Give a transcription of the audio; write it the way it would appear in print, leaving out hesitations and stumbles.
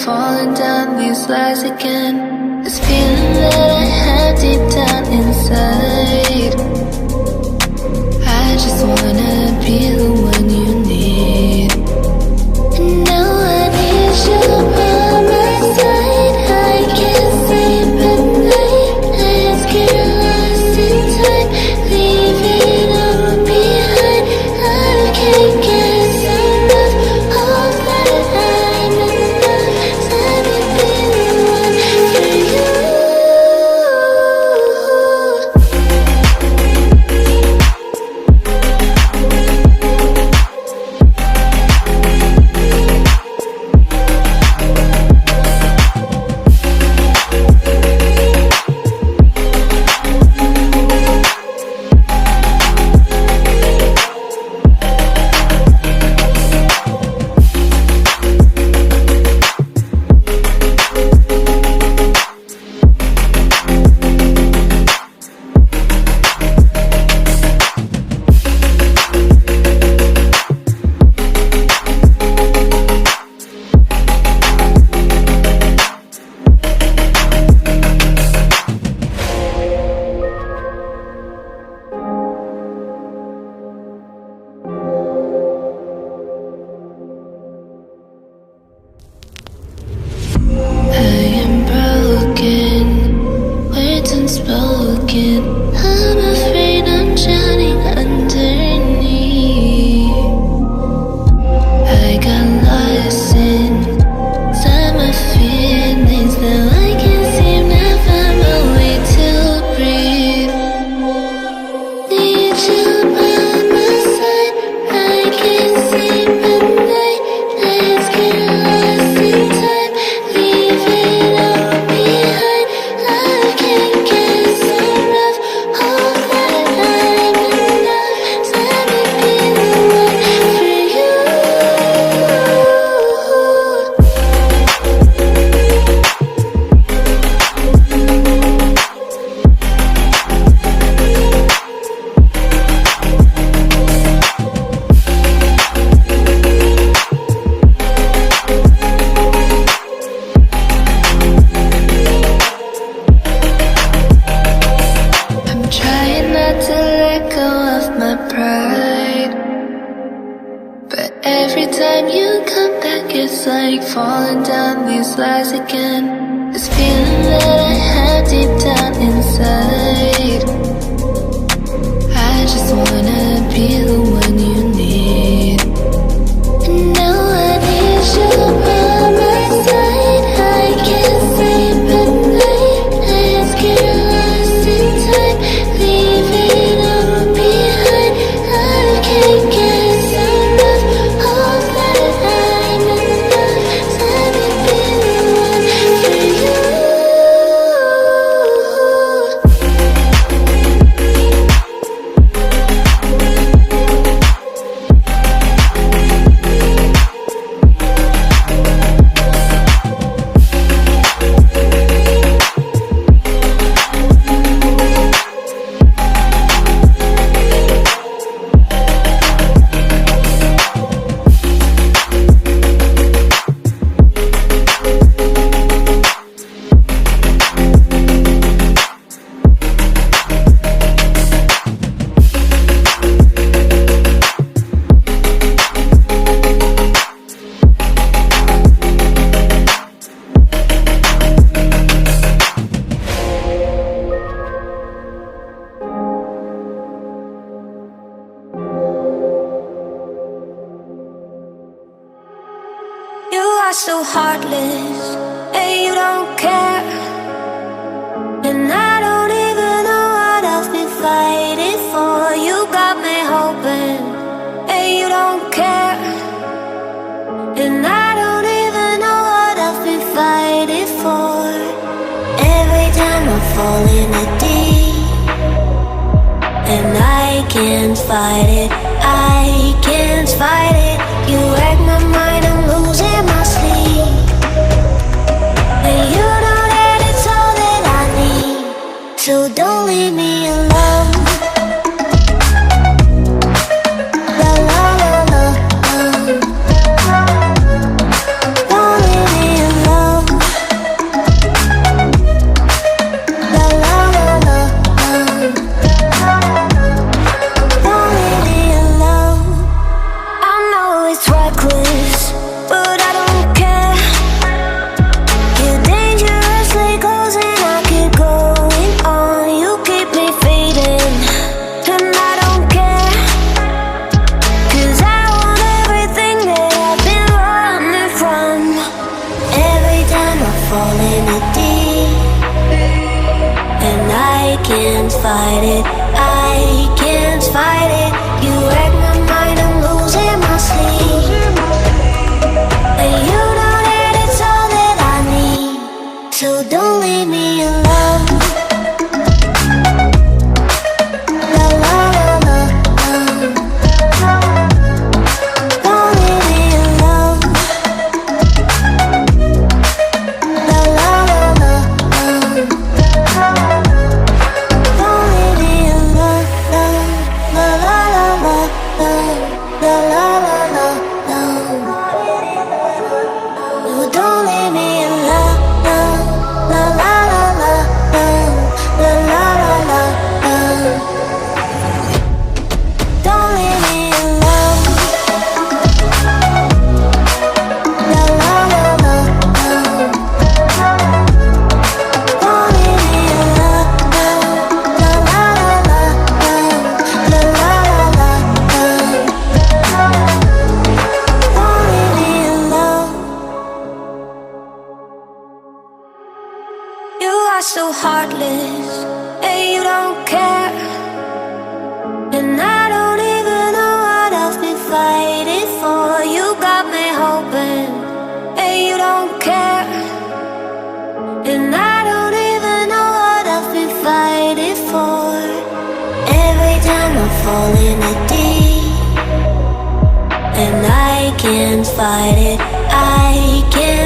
falling down these lies again. This feeling that I have deep down inside. I just wanna be the one you need. And now I need you by my side. I can't sleep at night. Let's get lost in time. Leave it all behind. I can't get enough of that. I'm enough. Let me be the one for you. I'm afraid I'm drowning underneath. I got lost inside my feelings. Now I can't seem to find my way to breathe. Need you by my side. I can't sleep at night. Let's get lost in time. Leave it all behind. I can't get enough of that. I'm enough. Let me be the one for you. I'm trying not to let go of my pride, but every time you come back, it's like falling down these lies again. This feeling that I have deep down inside. I just wanna be the one you need. And now I need you by my side. I can't sleep at night. Let's get lost in time. Leave it all behind. I can't get enough of that. I'm enough. Let me be the one for you. You are so heartless, and you don't care. And I don't even know what I've been fighting for. You got me hoping, and you don't care. And I don't even know what I've been fighting for. Every time I fall in a deep, and I can't fight it, I can't fight it. You wreck my mind, I'm losing my sleep. And you know that it's all that I need. So don't leave me alone. La la la la. Don't leave me alone. I can't fight it, I can't fight it. You wreck my mind, I'm losing my sleep. And you know that it's all that I need, so don't leave me alone. La la la la la. Don't leave me alone. La la la la la. Don't leave me alone. La la la la la. La la la la la. No, don't leave me alone. La la la la la. La la la la la. Don't leave me alone. La la la la la. Don't leave me alone. La la la la la. La la la la la. Don't leave me alone. You are so heartless, and you don't care. And I don't even know what I've been fighting for. You got me hoping, and you don't care. And I don't even know what I've been fighting for. Every time I fall in a deep, and I can't fight it, I can't